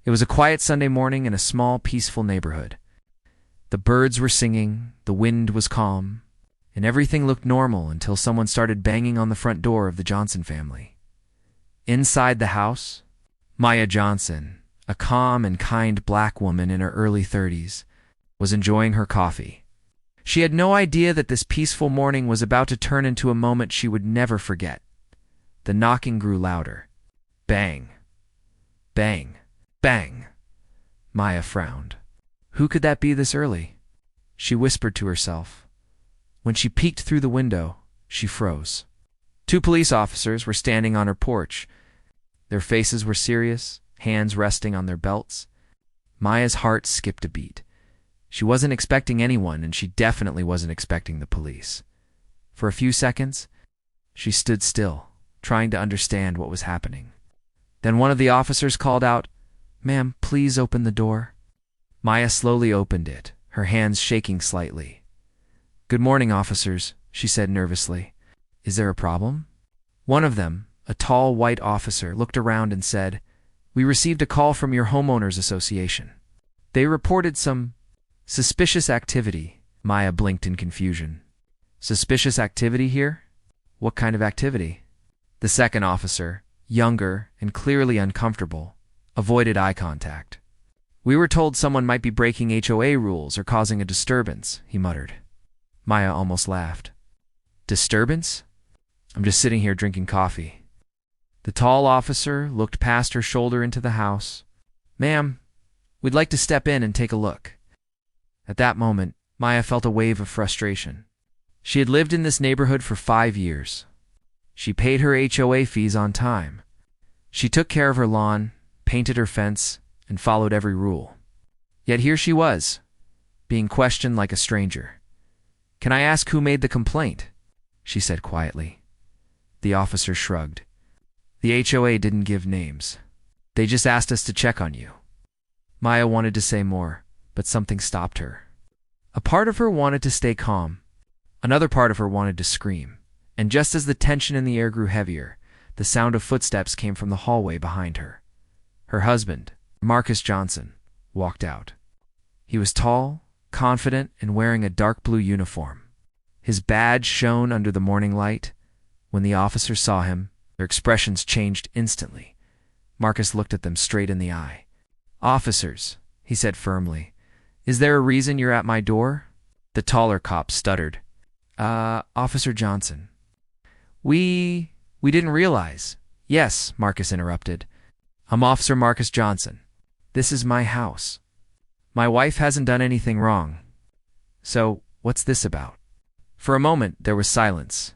It was a quiet Sunday morning in a small, peaceful neighborhood. The birds were singing, the wind was calm, and everything looked normal until someone started banging on the front door of the Johnson family. Inside the house, Maya Johnson, a calm and kind black woman in her early 30s, was enjoying her coffee. She had no idea that this peaceful morning was about to turn into a moment she would never forget. The knocking grew louder. Bang. Bang. Bang. Maya frowned. Who could that be this early? She whispered to herself. When she peeked through the window, she froze. 2 police officers were standing on her porch. Their faces were serious, hands resting on their belts. Maya's heart skipped a beat. She wasn't expecting anyone, and she definitely wasn't expecting the police. For a few seconds, she stood still, trying to understand what was happening. Then one of the officers called out, "Ma'am, please open the door." Maya slowly opened it, her hands shaking slightly. "Good morning, officers," she said nervously. "Is there a problem?" One of them, a tall white officer, looked around and said, "We received a call from your homeowners association. They reported some suspicious activity." Maya blinked in confusion. "Suspicious activity here? What kind of activity?" The second officer, younger and clearly uncomfortable, avoided eye contact. "We were told someone might be breaking HOA rules or causing a disturbance," he muttered. Maya almost laughed. "Disturbance? I'm just sitting here drinking coffee." The tall officer looked past her shoulder into the house. "Ma'am, we'd like to step in and take a look." At that moment, Maya felt a wave of frustration. She had lived in this neighborhood for 5 years. She paid her HOA fees on time. She took care of her lawn, painted her fence, and followed every rule. Yet here she was, being questioned like a stranger. "Can I ask who made the complaint?" she said quietly. The officer shrugged. "The HOA didn't give names. They just asked us to check on you." Maya wanted to say more, but something stopped her. A part of her wanted to stay calm. Another part of her wanted to scream. And just as the tension in the air grew heavier, the sound of footsteps came from the hallway behind her. Her husband, Marcus Johnson, walked out. He was tall, confident, and wearing a dark blue uniform. His badge shone under the morning light. When the officers saw him, their expressions changed instantly. Marcus looked at them straight in the eye. "Officers," he said firmly, "is there a reason you're at my door?" The taller cop stuttered. Officer Johnson. We didn't realize." "Yes," Marcus interrupted. "I'm Officer Marcus Johnson. This is my house. My wife hasn't done anything wrong. So, what's this about?" For a moment, there was silence.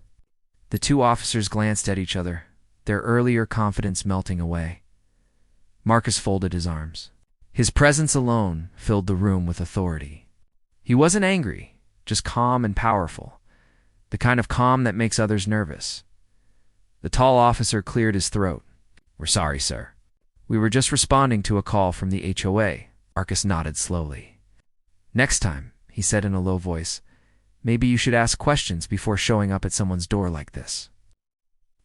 The 2 officers glanced at each other, their earlier confidence melting away. Marcus folded his arms. His presence alone filled the room with authority. He wasn't angry, just calm and powerful, the kind of calm that makes others nervous. The tall officer cleared his throat. "We're sorry, sir. We were just responding to a call from the HOA." Marcus nodded slowly. "Next time," he said in a low voice, "maybe you should ask questions before showing up at someone's door like this."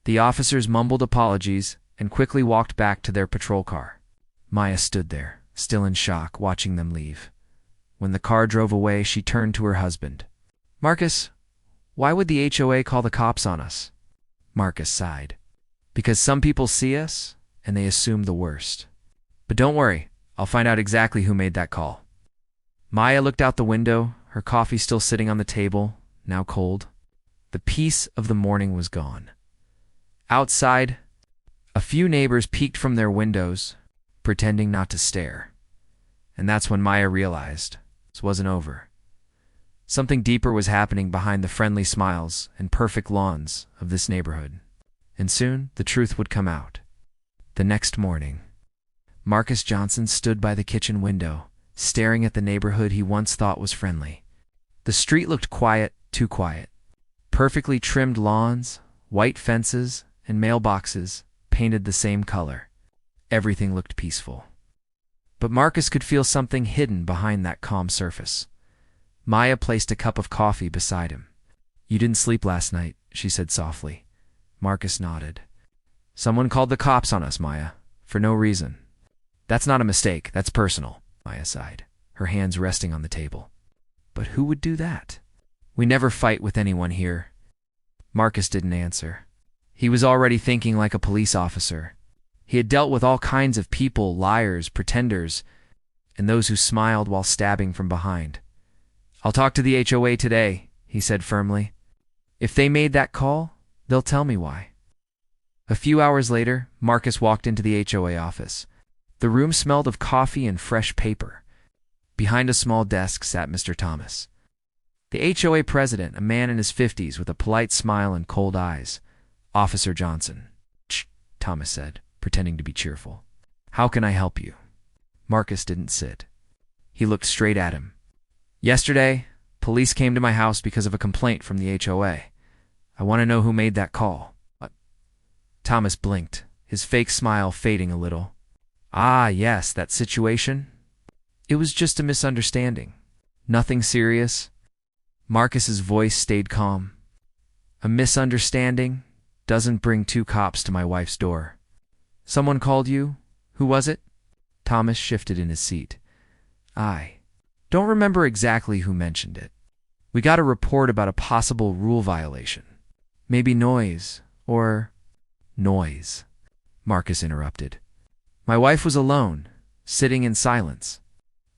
The officers mumbled apologies and quickly walked back to their patrol car. Maya stood there, still in shock, watching them leave. When the car drove away, she turned to her husband. "Marcus, why would the HOA call the cops on us?" Marcus sighed. "Because some people see us, and they assume the worst. But don't worry, I'll find out exactly who made that call." Maya looked out the window, her coffee still sitting on the table, now cold. The peace of the morning was gone. Outside, a few neighbors peeked from their windows, pretending not to stare. And that's when Maya realized this wasn't over. Something deeper was happening behind the friendly smiles and perfect lawns of this neighborhood. And soon, the truth would come out. The next morning, Marcus Johnson stood by the kitchen window, staring at the neighborhood he once thought was friendly. The street looked quiet, too quiet. Perfectly trimmed lawns, white fences, and mailboxes painted the same color. Everything looked peaceful. But Marcus could feel something hidden behind that calm surface. Maya placed a cup of coffee beside him. "You didn't sleep last night," she said softly. Marcus nodded. "Someone called the cops on us, Maya, for no reason." That's not a mistake, that's personal, Maya sighed, her hands resting on the table. But who would do that? We never fight with anyone here. Marcus didn't answer. He was already thinking like a police officer. He had dealt with all kinds of people, liars, pretenders, and those who smiled while stabbing from behind. I'll talk to the HOA today, he said firmly. If they made that call, they'll tell me why. A few hours later, Marcus walked into the HOA office. The room smelled of coffee and fresh paper. Behind a small desk sat Mr. Thomas. The HOA president, a man in his 50s with a polite smile and cold eyes. Officer Johnson. Shh, Thomas said, pretending to be cheerful. How can I help you? Marcus didn't sit. He looked straight at him. Yesterday, police came to my house because of a complaint from the HOA. I want to know who made that call. What? Thomas blinked, his fake smile fading a little. Ah, yes, that situation. It was just a misunderstanding. Nothing serious. Marcus's voice stayed calm. A misunderstanding doesn't bring 2 cops to my wife's door. Someone called you? Who was it? Thomas shifted in his seat. I don't remember exactly who mentioned it. We got a report about a possible rule violation. Maybe noise, or... Noise, Marcus interrupted. My wife was alone, sitting in silence.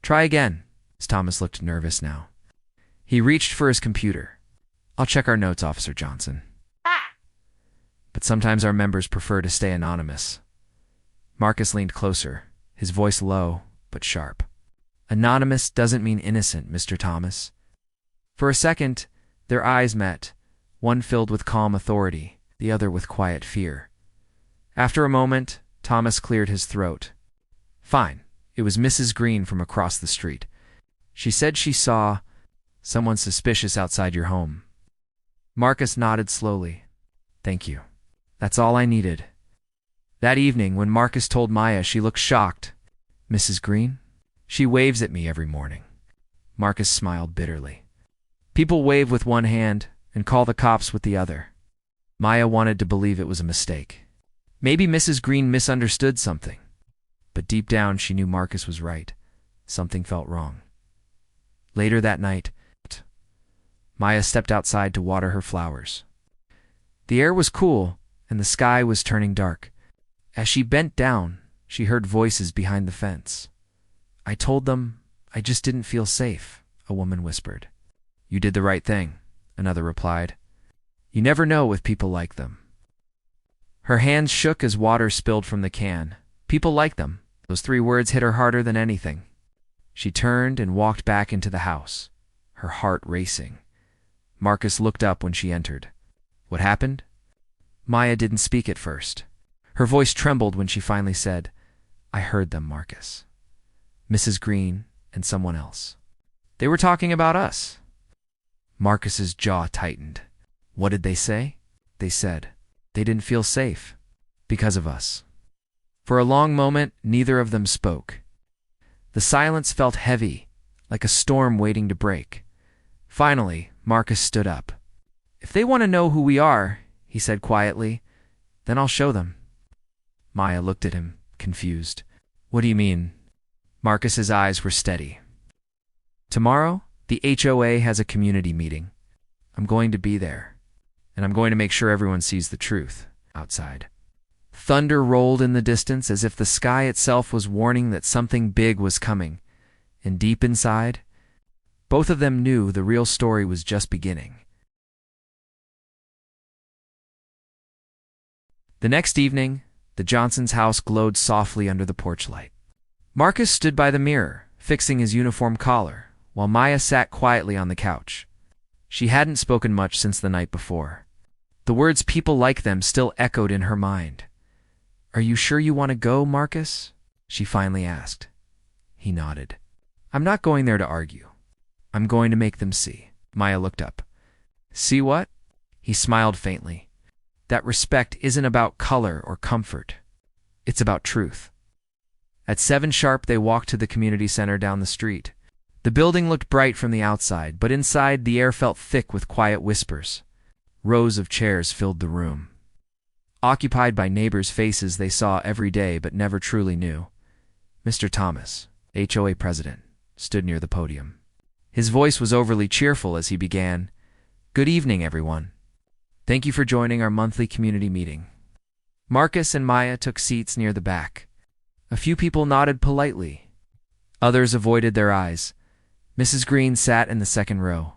Try again, as Thomas looked nervous now. He reached for his computer. I'll check our notes, Officer Johnson. But sometimes our members prefer to stay anonymous. Marcus leaned closer, his voice low but sharp. Anonymous doesn't mean innocent, Mr. Thomas. For a second, their eyes met, one filled with calm authority, the other with quiet fear. After a moment, Thomas cleared his throat. Fine. It was Mrs. Green from across the street. She said she saw someone suspicious outside your home. Marcus nodded slowly. Thank you. That's all I needed. That evening, when Marcus told Maya, she looked shocked. Mrs. Green? She waves at me every morning. Marcus smiled bitterly. People wave with one hand and call the cops with the other. Maya wanted to believe it was a mistake. Maybe Mrs. Green misunderstood something. But deep down she knew Marcus was right. Something felt wrong. Later that night, Maya stepped outside to water her flowers. The air was cool, and the sky was turning dark. As she bent down, she heard voices behind the fence. I told them I just didn't feel safe, a woman whispered. You did the right thing, another replied. You never know with people like them. Her hands shook as water spilled from the can. People like them. Those 3 words hit her harder than anything. She turned and walked back into the house, her heart racing. Marcus looked up when she entered. What happened? Maya didn't speak at first. Her voice trembled when she finally said, I heard them, Marcus. Mrs. Green and someone else. They were talking about us. Marcus's jaw tightened. What did they say? They said they didn't feel safe because of us. For a long moment, neither of them spoke. The silence felt heavy, like a storm waiting to break. Finally, Marcus stood up. If they want to know who we are, he said quietly, then I'll show them. Maya looked at him, confused. What do you mean? Marcus's eyes were steady. Tomorrow, the HOA has a community meeting. I'm going to be there, and I'm going to make sure everyone sees the truth outside. Thunder rolled in the distance as if the sky itself was warning that something big was coming, and deep inside, both of them knew the real story was just beginning. The next evening, the Johnsons' house glowed softly under the porch light. Marcus stood by the mirror, fixing his uniform collar, while Maya sat quietly on the couch. She hadn't spoken much since the night before. The words people like them still echoed in her mind. Are you sure you want to go, Marcus? She finally asked. He nodded. I'm not going there to argue. I'm going to make them see. Maya looked up. See what? He smiled faintly. That respect isn't about color or comfort. It's about truth. At 7 sharp, they walked to the community center down the street. The building looked bright from the outside, but inside the air felt thick with quiet whispers. Rows of chairs filled the room, occupied by neighbors' faces they saw every day but never truly knew. Mr. Thomas, HOA president, stood near the podium. His voice was overly cheerful as he began, "Good evening, everyone. Thank you for joining our monthly community meeting." Marcus and Maya took seats near the back. A few people nodded politely. Others avoided their eyes. Mrs. Green sat in the second row.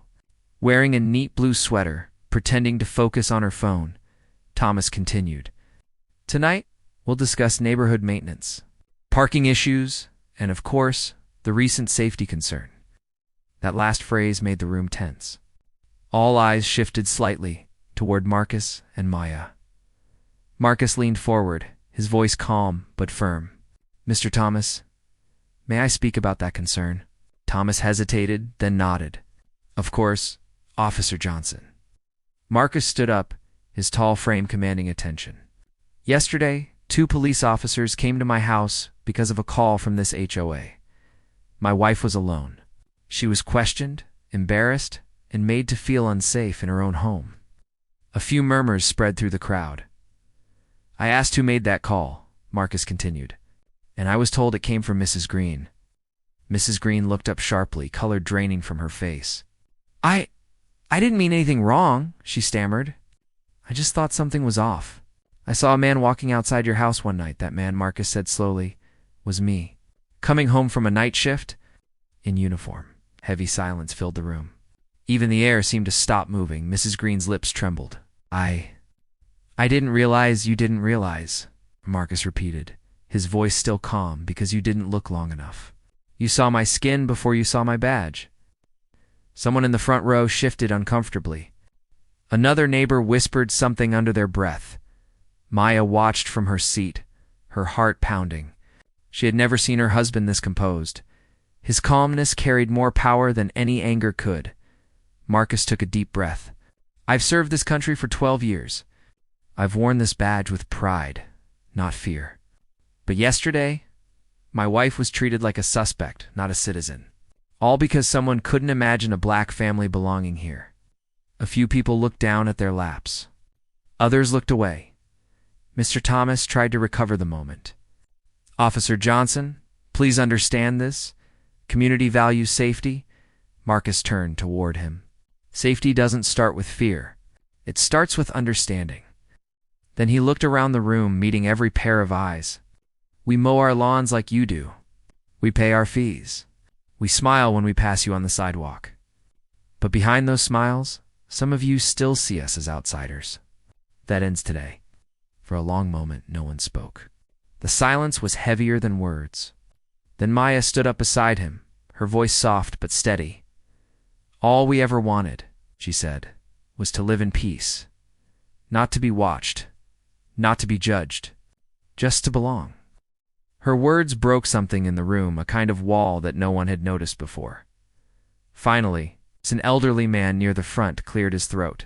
Wearing a neat blue sweater, pretending to focus on her phone, Thomas continued, "Tonight, we'll discuss neighborhood maintenance, parking issues, and of course, the recent safety concern." That last phrase made the room tense. All eyes shifted slightly toward Marcus and Maya. Marcus leaned forward, his voice calm but firm. "Mr. Thomas, may I speak about that concern?" Thomas hesitated, then nodded. "Of course, Officer Johnson." Marcus stood up, his tall frame commanding attention. "Yesterday, 2 police officers came to my house because of a call from this HOA. My wife was alone. She was questioned, embarrassed, and made to feel unsafe in her own home." A few murmurs spread through the crowd. "I asked who made that call," Marcus continued, "and I was told it came from Mrs. Green." Mrs. Green looked up sharply, color draining from her face. I didn't mean anything wrong," she stammered. "I just thought something was off. I saw a man walking outside your house one night." That man, Marcus said slowly, "was me. Coming home from a night shift, in uniform." Heavy silence filled the room. Even the air seemed to stop moving. Mrs. Green's lips trembled. I didn't realize you didn't realize," Marcus repeated, his voice still calm, "because you didn't look long enough. You saw my skin before you saw my badge." Someone in the front row shifted uncomfortably. Another neighbor whispered something under their breath. Maya watched from her seat, her heart pounding. She had never seen her husband this composed. His calmness carried more power than any anger could. Marcus took a deep breath. "I've served this country for 12 years. I've worn this badge with pride, not fear. But yesterday, my wife was treated like a suspect, not a citizen. All because someone couldn't imagine a black family belonging here." A few people looked down at their laps. Others looked away. Mr. Thomas tried to recover the moment. "Officer Johnson, please understand this. Community values safety." Marcus turned toward him. "Safety doesn't start with fear. It starts with understanding." Then he looked around the room, meeting every pair of eyes. "We mow our lawns like you do. We pay our fees. We smile when we pass you on the sidewalk. But behind those smiles, some of you still see us as outsiders." That ends today. For a long moment, no one spoke. The silence was heavier than words. Then Maya stood up beside him, her voice soft but steady. "All we ever wanted," she said, "was to live in peace. Not to be watched. Not to be judged. Just to belong." Her words broke something in the room, a kind of wall that no one had noticed before. Finally, an elderly man near the front cleared his throat.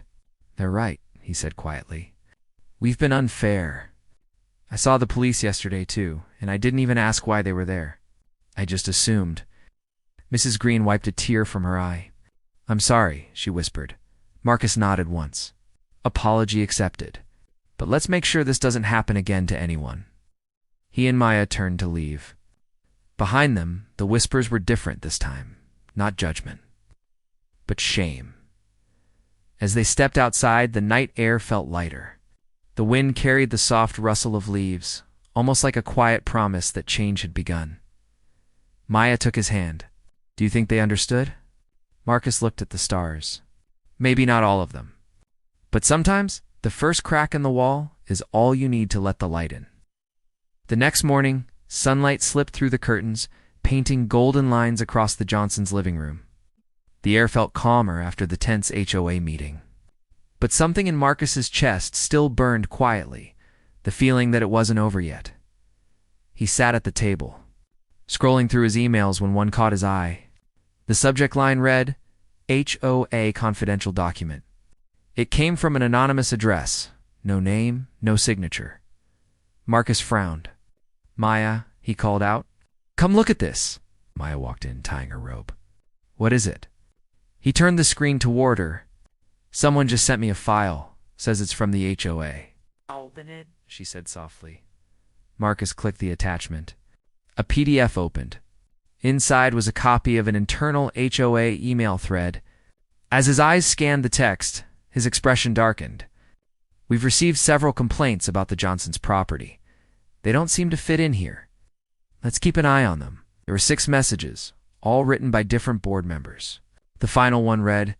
"They're right," he said quietly. "We've been unfair. I saw the police yesterday too, and I didn't even ask why they were there. I just assumed." Mrs. Green wiped a tear from her eye. "I'm sorry," she whispered. Marcus nodded once. "Apology accepted. But let's make sure this doesn't happen again to anyone." He and Maya turned to leave. Behind them, the whispers were different this time. Not judgment, but shame. As they stepped outside, the night air felt lighter. The wind carried the soft rustle of leaves, almost like a quiet promise that change had begun. Maya took his hand. "Do you think they understood?" Marcus looked at the stars. "Maybe not all of them. But sometimes, the first crack in the wall is all you need to let the light in." The next morning, sunlight slipped through the curtains, painting golden lines across the Johnsons' living room. The air felt calmer after the tense HOA meeting. But something in Marcus's chest still burned quietly, the feeling that it wasn't over yet. He sat at the table, scrolling through his emails when one caught his eye. The subject line read, "HOA confidential document." It came from an anonymous address, no name, no signature. Marcus frowned. "Maya," he called out. "Come look at this." Maya walked in, tying her robe. "What is it?" He turned the screen toward her. "Someone just sent me a file. Says it's from the HOA." "Open it," she said softly. Marcus clicked the attachment. A PDF opened. Inside was a copy of an internal HOA email thread. As his eyes scanned the text, his expression darkened. We've received several complaints about the Johnsons' property. They don't seem to fit in here. Let's keep an eye on them. There were 6 messages, all written by different board members. The final one read,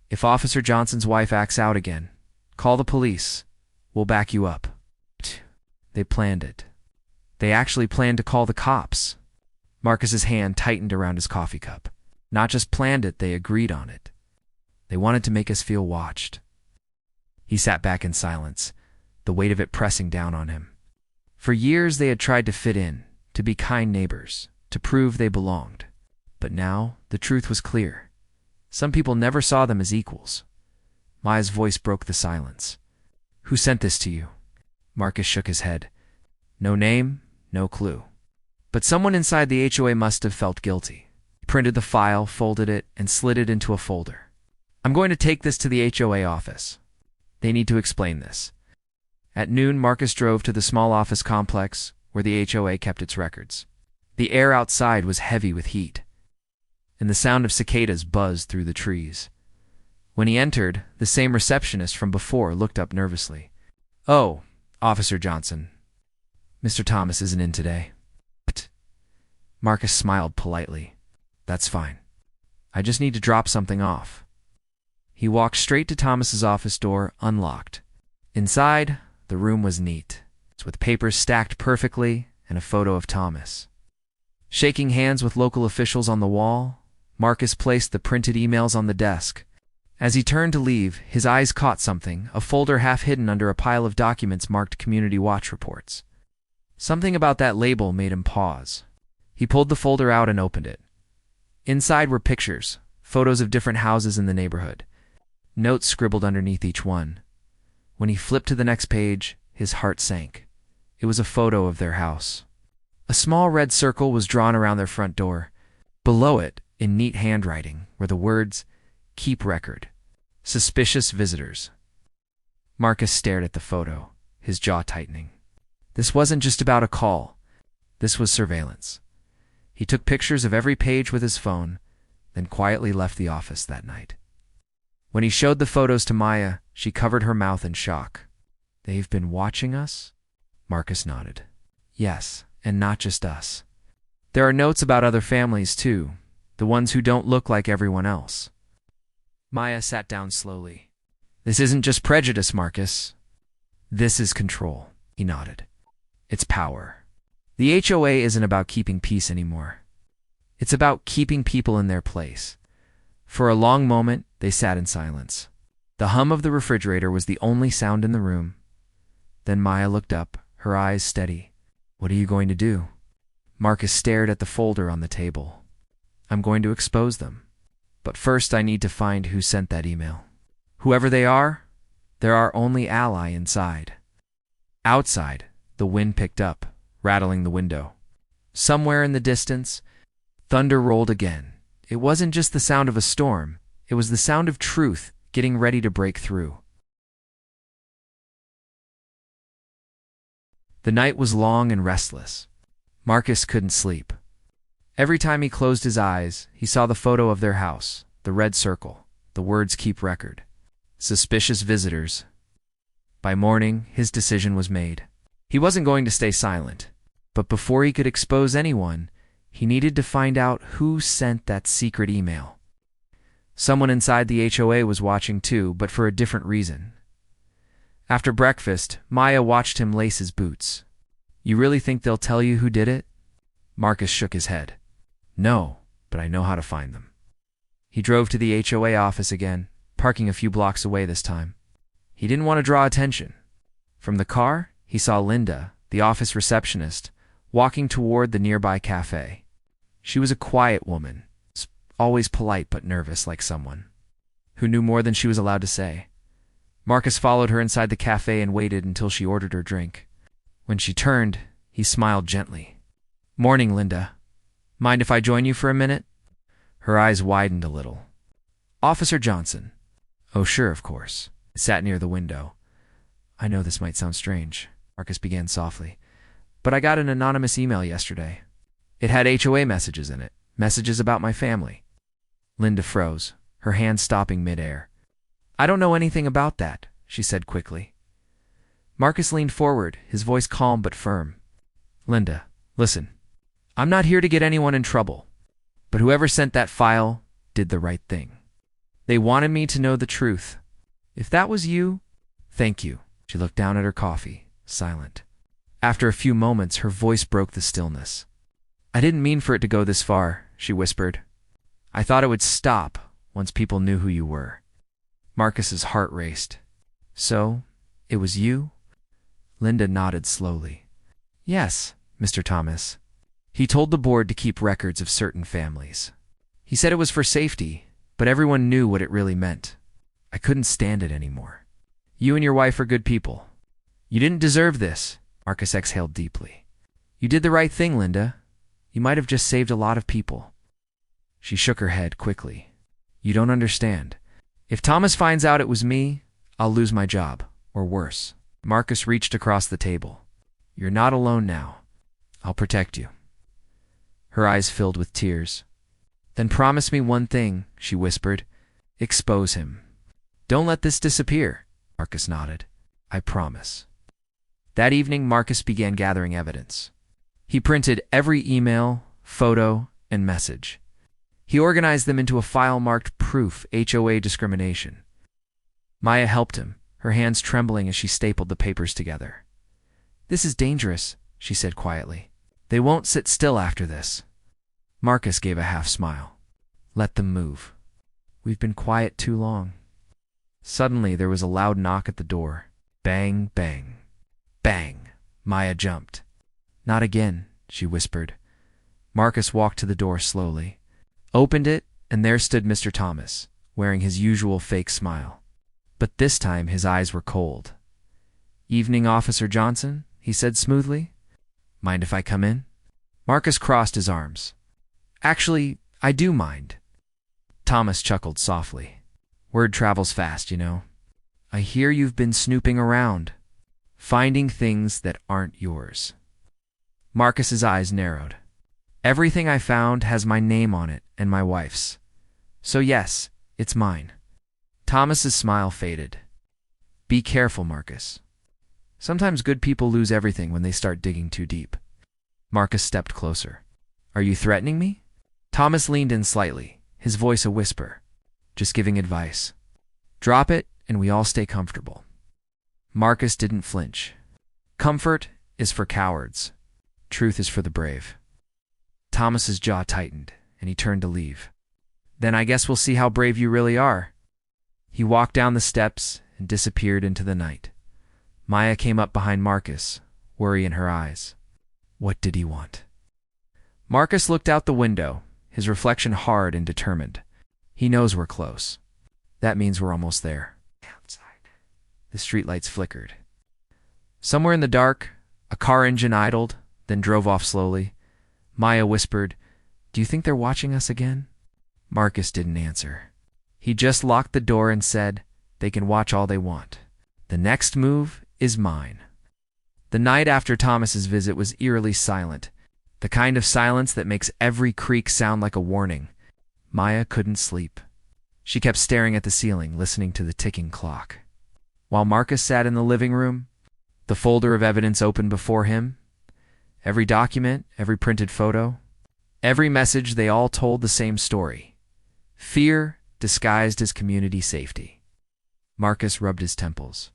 "If Officer Johnson's wife acts out again, call the police. We'll back you up." They planned it. They actually planned to call the cops. Marcus's hand tightened around his coffee cup. Not just planned it, they agreed on it. They wanted to make us feel watched. He sat back in silence, the weight of it pressing down on him. For years they had tried to fit in, to be kind neighbors, to prove they belonged. But now the truth was clear. Some people never saw them as equals. Maya's voice broke the silence. "Who sent this to you?" Marcus shook his head. No name, no clue. But someone inside the HOA must have felt guilty. He printed the file, folded it, and slid it into a folder. "I'm going to take this to the HOA office. They need to explain this." At noon, Marcus drove to the small office complex where the HOA kept its records. The air outside was heavy with heat, and the sound of cicadas buzzed through the trees. When he entered, the same receptionist from before looked up nervously. "Oh, Officer Johnson. Mr. Thomas isn't in today." Marcus smiled politely. "That's fine. I just need to drop something off." He walked straight to Thomas's office door, unlocked. Inside, the room was neat, with papers stacked perfectly and a photo of Thomas. Shaking hands with local officials on the wall, Marcus placed the printed emails on the desk. As he turned to leave, his eyes caught something, a folder half hidden under a pile of documents marked Community Watch reports. Something about that label made him pause. He pulled the folder out and opened it. Inside were pictures, photos of different houses in the neighborhood, notes scribbled underneath each one. When he flipped to the next page, his heart sank. It was a photo of their house. A small red circle was drawn around their front door. Below it, in neat handwriting, were the words, "Keep record. Suspicious visitors." Marcus stared at the photo, his jaw tightening. This wasn't just about a call. This was surveillance. He took pictures of every page with his phone, then quietly left the office that night. When he showed the photos to Maya, she covered her mouth in shock. "They've been watching us?" Marcus nodded. "Yes, and not just us. There are notes about other families, too, the ones who don't look like everyone else." Maya sat down slowly. "This isn't just prejudice, Marcus. This is control." He nodded. "It's power. The HOA isn't about keeping peace anymore. It's about keeping people in their place." For a long moment, they sat in silence. The hum of the refrigerator was the only sound in the room. Then Maya looked up, her eyes steady. "What are you going to do?" Marcus stared at the folder on the table. "I'm going to expose them. But first I need to find who sent that email. Whoever they are, they're our only ally inside." Outside, the wind picked up, rattling the window. Somewhere in the distance, thunder rolled again. It wasn't just the sound of a storm. It was the sound of truth getting ready to break through. The night was long and restless. Marcus couldn't sleep. Every time he closed his eyes, he saw the photo of their house, the red circle, the words "Keep record." Suspicious visitors. By morning, his decision was made. He wasn't going to stay silent, but before he could expose anyone, he needed to find out who sent that secret email. Someone inside the HOA was watching too, but for a different reason. After breakfast, Maya watched him lace his boots. "You really think they'll tell you who did it?" Marcus shook his head. "No, but I know how to find them." He drove to the HOA office again, parking a few blocks away this time. He didn't want to draw attention. From the car, he saw Linda, the office receptionist, walking toward the nearby cafe. She was a quiet woman, always polite but nervous, like someone who knew more than she was allowed to say. Marcus followed her inside the cafe and waited until she ordered her drink. When she turned, he smiled gently. "Morning, Linda. Mind if I join you for a minute?" Her eyes widened a little. "Officer Johnson." "Oh, sure, of course." He sat near the window. "I know this might sound strange," Marcus began softly, "but I got an anonymous email yesterday. It had HOA messages in it, messages about my family. Linda froze, her hand stopping midair. I don't know anything about that, she said quickly. Marcus leaned forward, his voice calm but firm. Linda, listen. I'm not here to get anyone in trouble, but whoever sent that file did the right thing. They wanted me to know the truth. If that was you, thank you. She looked down at her coffee, silent. After a few moments, her voice broke the stillness. I didn't mean for it to go this far, she whispered. I thought it would stop once people knew who you were. Marcus's heart raced. So, it was you? Linda nodded slowly. Yes, Mr. Thomas. He told the board to keep records of certain families. He said it was for safety, but everyone knew what it really meant. I couldn't stand it anymore. You and your wife are good people. You didn't deserve this, Marcus exhaled deeply. You did the right thing, Linda. You might have just saved a lot of people. She shook her head quickly. You don't understand. If Thomas finds out it was me, I'll lose my job, or worse. Marcus reached across the table. You're not alone now. I'll protect you. Her eyes filled with tears. Then promise me one thing, she whispered. Expose him. Don't let this disappear, Marcus nodded. I promise. That evening, Marcus began gathering evidence. He printed every email, photo, and message. He organized them into a file marked Proof HOA Discrimination. Maya helped him, her hands trembling as she stapled the papers together. This is dangerous, she said quietly. They won't sit still after this. Marcus gave a half smile. Let them move. We've been quiet too long. Suddenly, there was a loud knock at the door. Bang, bang. Bang! Maya jumped. Not again, she whispered. Marcus walked to the door slowly, opened it, and there stood Mr. Thomas, wearing his usual fake smile. But this time his eyes were cold. Evening, Officer Johnson, he said smoothly. Mind if I come in? Marcus crossed his arms. Actually, I do mind. Thomas chuckled softly. Word travels fast, you know. I hear you've been snooping around, finding things that aren't yours. Marcus's eyes narrowed. Everything I found has my name on it and my wife's. So yes, it's mine. Thomas's smile faded. Be careful, Marcus. Sometimes good people lose everything when they start digging too deep. Marcus stepped closer. Are you threatening me? Thomas leaned in slightly, his voice a whisper. Just giving advice. Drop it and we all stay comfortable. Marcus didn't flinch. Comfort is for cowards. Truth is for the brave. Thomas's jaw tightened, and he turned to leave. Then I guess we'll see how brave you really are. He walked down the steps and disappeared into the night. Maya came up behind Marcus, worry in her eyes. What did he want? Marcus looked out the window, his reflection hard and determined. He knows we're close. That means we're almost there. Outside. The streetlights flickered. Somewhere in the dark, a car engine idled, then drove off slowly. Maya whispered, Do you think they're watching us again? Marcus didn't answer. He just locked the door and said, They can watch all they want. The next move is mine. The night after Thomas's visit was eerily silent, the kind of silence that makes every creak sound like a warning. Maya couldn't sleep. She kept staring at the ceiling, listening to the ticking clock. While Marcus sat in the living room, the folder of evidence open before him, every document, every printed photo, every message, they all told the same story. Fear disguised as community safety. Marcus rubbed his temples.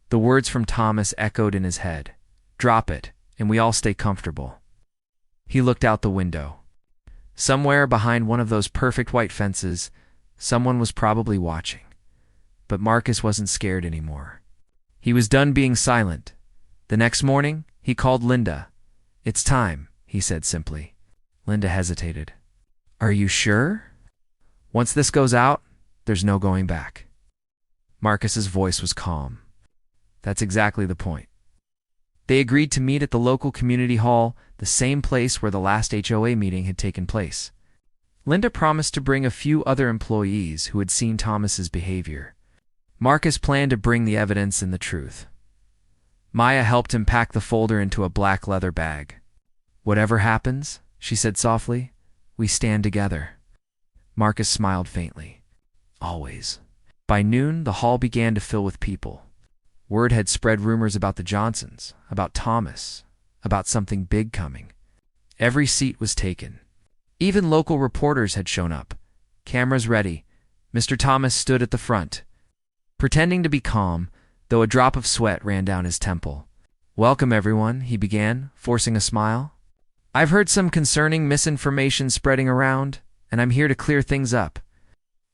The words from Thomas echoed in his head. Drop it, and we all stay comfortable. He looked out the window. Somewhere behind one of those perfect white fences, someone was probably watching. But Marcus wasn't scared anymore. He was done being silent. The next morning, he called Linda. It's time, he said simply. Linda hesitated. Are you sure? Once this goes out, there's no going back. Marcus's voice was calm. That's exactly the point. They agreed to meet at the local community hall, the same place where the last HOA meeting had taken place. Linda promised to bring a few other employees who had seen Thomas's behavior. Marcus planned to bring the evidence and the truth. Maya helped him pack the folder into a black leather bag. Whatever happens, she said softly. We stand together. Marcus smiled faintly. Always. By noon, the hall began to fill with people. Word had spread rumors about the Johnsons, about Thomas, about something big coming. Every seat was taken. Even local reporters had shown up. Cameras ready. Mr. Thomas stood at the front, pretending to be calm, though a drop of sweat ran down his temple. Welcome, everyone, he began, forcing a smile. I've heard some concerning misinformation spreading around, and I'm here to clear things up.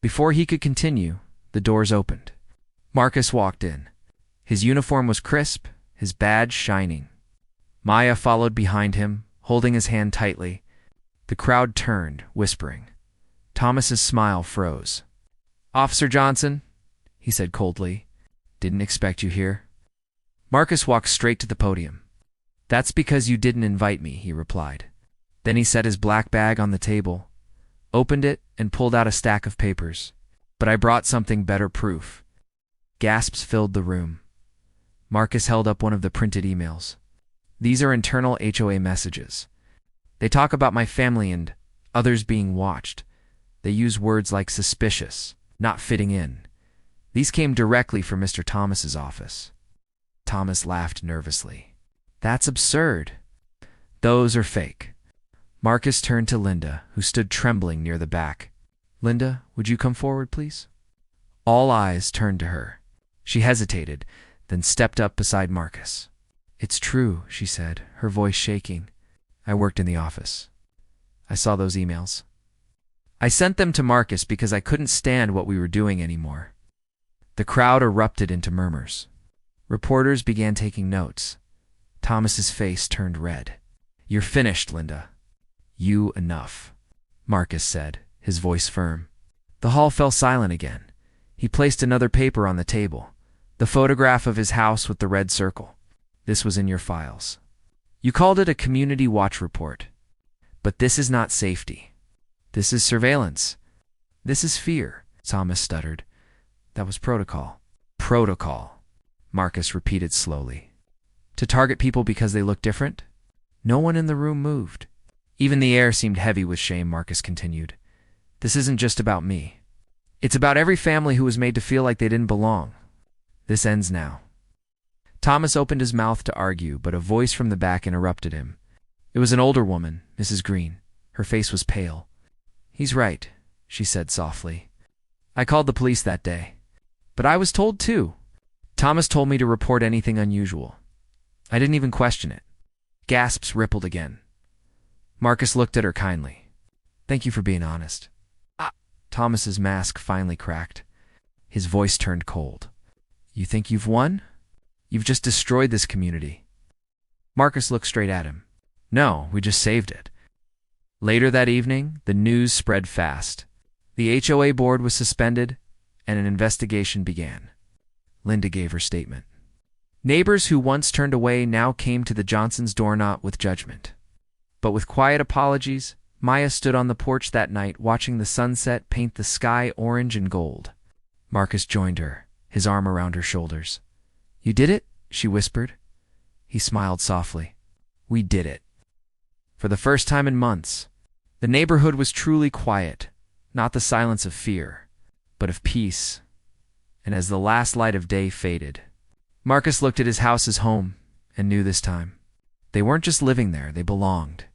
Before he could continue, the doors opened. Marcus walked in. His uniform was crisp, his badge shining. Maya followed behind him, holding his hand tightly. The crowd turned, whispering. Thomas's smile froze. Officer Johnson, he said coldly. Didn't expect you here. Marcus walked straight to the podium. That's because you didn't invite me, he replied. Then he set his black bag on the table, opened it, and pulled out a stack of papers. But I brought something better proof. Gasps filled the room. Marcus held up one of the printed emails. These are internal HOA messages. They talk about my family and others being watched. They use words like suspicious, not fitting in. These came directly from Mr. Thomas's office. Thomas laughed nervously. That's absurd. Those are fake. Marcus turned to Linda, who stood trembling near the back. Linda, would you come forward, please? All eyes turned to her. She hesitated, then stepped up beside Marcus. It's true, she said, her voice shaking. I worked in the office. I saw those emails. I sent them to Marcus because I couldn't stand what we were doing anymore. The crowd erupted into murmurs. Reporters began taking notes. Thomas's face turned red. You're finished, Linda. You enough, Marcus said, his voice firm. The hall fell silent again. He placed another paper on the table, the photograph of his house with the red circle. This was in your files. You called it a community watch report. But this is not safety. This is surveillance. This is fear, Thomas stuttered. That was protocol. Protocol, Marcus repeated slowly. To target people because they look different? No one in the room moved. Even the air seemed heavy with shame, Marcus continued. This isn't just about me. It's about every family who was made to feel like they didn't belong. This ends now. Thomas opened his mouth to argue, but a voice from the back interrupted him. It was an older woman, Mrs. Green. Her face was pale. He's right, she said softly. I called the police that day. But I was told too. Thomas told me to report anything unusual. I didn't even question it. Gasps rippled again. Marcus looked at her kindly. Thank you for being honest. Thomas's mask finally cracked. His voice turned cold. You think you've won? You've just destroyed this community. Marcus looked straight at him. No, we just saved it. Later that evening, the news spread fast. The HOA board was suspended, and an investigation began. Linda gave her statement. Neighbors who once turned away now came to the Johnsons' door not with judgment, but with quiet apologies. Maya stood on the porch that night watching the sunset paint the sky orange and gold. Marcus joined her, his arm around her shoulders. You did it? She whispered. He smiled softly. We did it. For the first time in months, the neighborhood was truly quiet, not the silence of fear, but of peace. And as the last light of day faded, Marcus looked at his house as home and knew this time. They weren't just living there, they belonged.